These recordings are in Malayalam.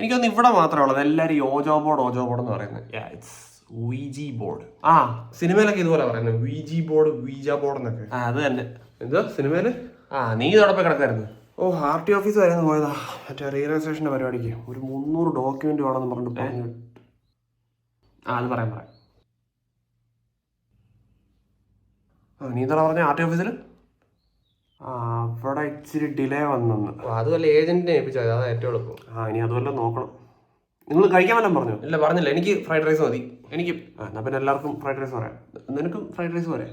എനിക്കൊന്ന് ഇവിടെ മാത്രമേ ഉള്ളത്. എല്ലാവരും ഓജോ ബോർഡ് എന്ന് പറയുന്നത്. വിജി ബോർഡ്. ആ സിനിമയിലൊക്കെ ഇതുപോലെ പറയുന്നത് വിജി ബോർഡ്, വീജ ബോർഡ് എന്നൊക്കെ. അത് തന്നെ. എന്തോ സിനിമയില്? നീ ഇതോടൊപ്പം കിടക്കായിരുന്നു. RT ഓഫീസ് വരെ പോയതാ, മറ്റേ റിയലൈസേഷൻ്റെ പരിപാടിക്ക്. ഒരു 300 ഡോക്യുമെന്റ് വേണമെന്ന് പറഞ്ഞിട്ട് പറഞ്ഞു. അത് പറയാം. നീ എന്താ പറഞ്ഞ RT ഓഫീസിൽ? അവിടെ ഇച്ചിരി ഡിലേ വന്നെന്ന്. അതുമല്ല ഏജന്റിനെ ഏൽപ്പിച്ചത്, അതാ ഏറ്റവും എളുപ്പം. ഇനി അതുമല്ല നോക്കണം. നിങ്ങൾ കഴിക്കാൻ വല്ലതും പറഞ്ഞു? ഇല്ല പറഞ്ഞില്ല. എനിക്ക് ഫ്രൈഡ് റൈസ് മതി. എനിക്ക് എന്നാൽ പിന്നെ എല്ലാവർക്കും ഫ്രൈഡ് റൈസ് പറയാം. നിനക്കും ഫ്രൈഡ് റൈസ് പോരെ?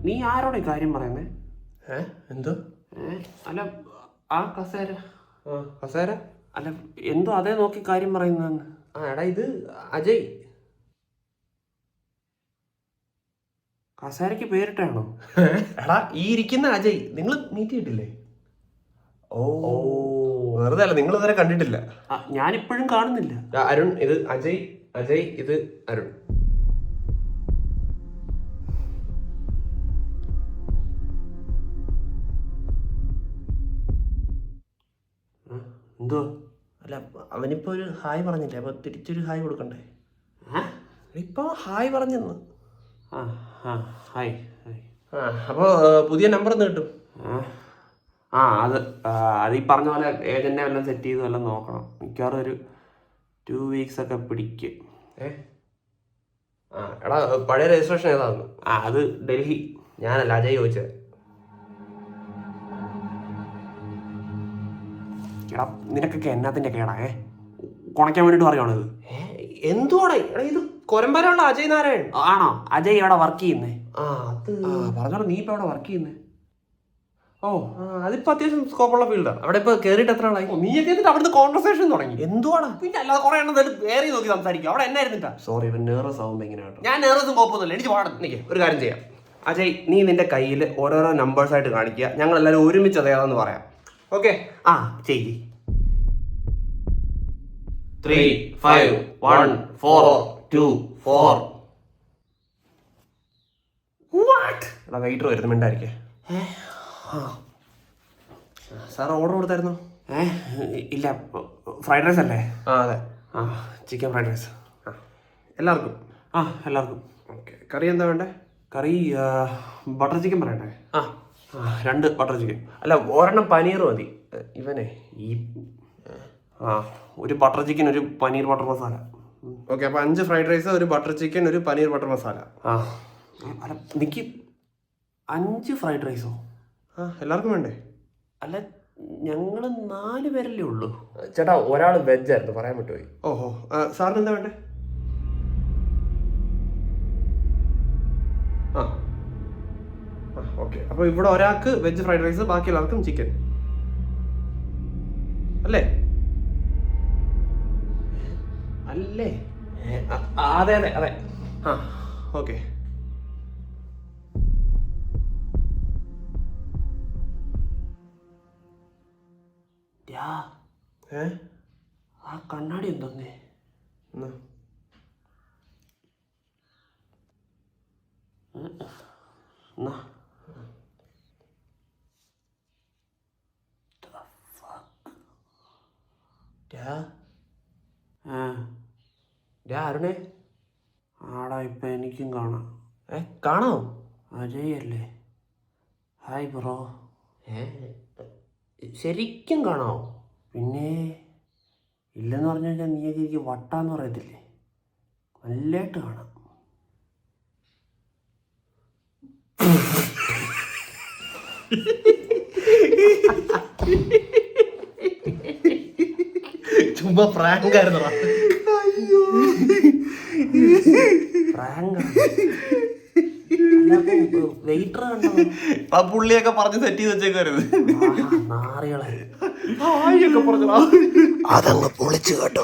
നീ ആരോടെ കാര്യം പറയുന്നേ? എന്തോ? അല്ല ആ കസേര അല്ല എന്തോ അതേ നോക്കി കാര്യം പറയുന്നതെന്ന്. എടാ ഇത് അജയ്. കസേരയ്ക്ക് പേരിട്ടാണോ? എടാ ഈ ഇരിക്കുന്ന അജയ്. നിങ്ങൾ മീറ്റ് ചെയ്തിട്ടില്ലേ? വെറുതെ അല്ല, നിങ്ങൾ ഇതുവരെ കണ്ടിട്ടില്ല. ഞാനിപ്പോഴും കാണുന്നില്ല. അരുൺ ഇത് അജയ് ഇത് അരുൺ. എന്തോ? അല്ല അവനിപ്പോ ഒരു ഹായ് പറഞ്ഞില്ലേ, അപ്പൊ തിരിച്ചൊരു ഹായ് കൊടുക്കണ്ടേ? ഇപ്പൊ ഹായ് പറഞ്ഞെന്ന്. ഹായ്. അപ്പോൾ പുതിയ നമ്പർ ഒന്ന് കിട്ടും. അത് ഈ പറഞ്ഞ പോലെ ഏജന്റിനെ വല്ലതും സെറ്റ് ചെയ്ത് വല്ലതും നോക്കണം. മിക്കവാറും ഒരു 2 weeks ഒക്കെ പിടിക്കും. എടാ പഴയ രജിസ്ട്രേഷൻ ഏതാന്ന്? അത് ഡൽഹി. ഞാനല്ല, അജയ് ചോദിച്ചത്. എടാ നിനക്കൊക്കെ എന്നാത്തിന്റെ കേടാ? കുണയ്ക്കാൻ വേണ്ടിട്ട് പറയുവാണിത്. എന്തുവാടാ? എടാ ഇത് കൊരമ്പലുള്ള അജയ് നാരായൺ ആണോ? അജയ് ഇവിടെ വർക്ക് ചെയ്യുന്നേ? പറഞ്ഞോളൂ. നീ ഇപ്പൊ അവിടെ വർക്ക് ചെയ്യുന്നേ? അതിപ്പോ അത്യാവശ്യം സ്കോപ്പുള്ള ഫീൽഡാണ്. അവിടെ ഇപ്പൊ കേറിയിട്ട് എത്ര ആളായി? നീയൊക്കെ എന്നിട്ട് അവിടുന്ന് കോൺവെർസേഷൻ തുടങ്ങി. എന്തുവാണ്? പിന്നെ അല്ലാതെ കുറെ എണ്ണം വേറെ നോക്കി സംസാരിക്കും. അവിടെ എന്നായിരുന്നിട്ടാ? സോറി, ഇവൻ നെർവസ് ആവുമ്പോ ഇങ്ങനെ കേട്ടോ. ഞാൻ നെർവസും കോപ്പൊന്നുമില്ല, എനിക്ക് പാടും. എനിക്ക് ഒരു കാര്യം ചെയ്യാം. അജയ് നീ നിന്റെ കയ്യിൽ ഓരോരോ നമ്പേഴ്സ് ആയിട്ട് കാണിക്കുക. ഞങ്ങൾ എല്ലാവരും ഒരുമിച്ച് അതേതാന്ന് പറയാം. ഓക്കെ? ചെയ്യ്. 3 5 1 4 2 4. എടാ വെയിറ്റർ വരുന്നു, മിണ്ടായിരിക്കേ. സാർ ഓർഡർ കൊടുത്തായിരുന്നു? ഇല്ല. ഫ്രൈഡ് റൈസ് അല്ലേ? അതെ. Chicken fried rice. എല്ലാവർക്കും? എല്ലാവർക്കും. ഓക്കെ. കറി എന്താ വേണ്ടേ? കറി ബട്ടർ ചിക്കൻ പറയണ്ടേ? 2 ബട്ടർ ചിക്കൻ. അല്ല ഒരെണ്ണം പനീർ മതി. ഇവനെ ഒരു ബട്ടർ ചിക്കൻ, ഒരു പനീർ ബട്ടർ മസാല. ഓക്കെ. അപ്പോൾ 5 ഫ്രൈഡ് റൈസ്, ഒരു ബട്ടർ ചിക്കൻ, ഒരു പനീർ ബട്ടർ മസാല. അല്ല എനിക്ക് 5 ഫ്രൈഡ് റൈസോ? എല്ലാവർക്കും വേണ്ടേ? അല്ല ഞങ്ങൾ 4 പേരല്ലേ ഉള്ളൂ. ചേട്ടാ ഒരാൾ വെജ് ആയിരുന്നു, പറയാൻ വിട്ടുപോയി. ഓഹോ. സാറിന് എന്താ വേണ്ടേ? ഓക്കെ. അപ്പോൾ ഇവിടെ ഒരാൾക്ക് വെജ് ഫ്രൈഡ് റൈസ്, ബാക്കി എല്ലാവർക്കും ചിക്കൻ അല്ലേ? അല്ലേ? അതെ. ഓക്കെ. ആ കണ്ണാടി എന്തോന്നേ? അരുണേ ആടാ, ഇപ്പൊ എനിക്കും കാണാം. കാണാം? അജയ് അല്ലേ? Hi bro. ശരിക്കും കാണാമോ? പിന്നെ ഇല്ലെന്ന് പറഞ്ഞു കഴിഞ്ഞാൽ നീയൊക്കെ എനിക്ക് വട്ടാന്ന് പറയത്തില്ലേ? നല്ലതായിട്ട് കാണാം. ചുമ്മാ പ്രാങ്ക് ആയിരുന്നു. വെയിറ്റർ കണ്ടോ? ആ പുള്ളിയൊക്കെ പറഞ്ഞ് സെറ്റ് ചെയ്ത് വെച്ചേക്കാരുന്നു. നാറികളെ അതങ്ങ് പൊളിച്ചു കേട്ടോ.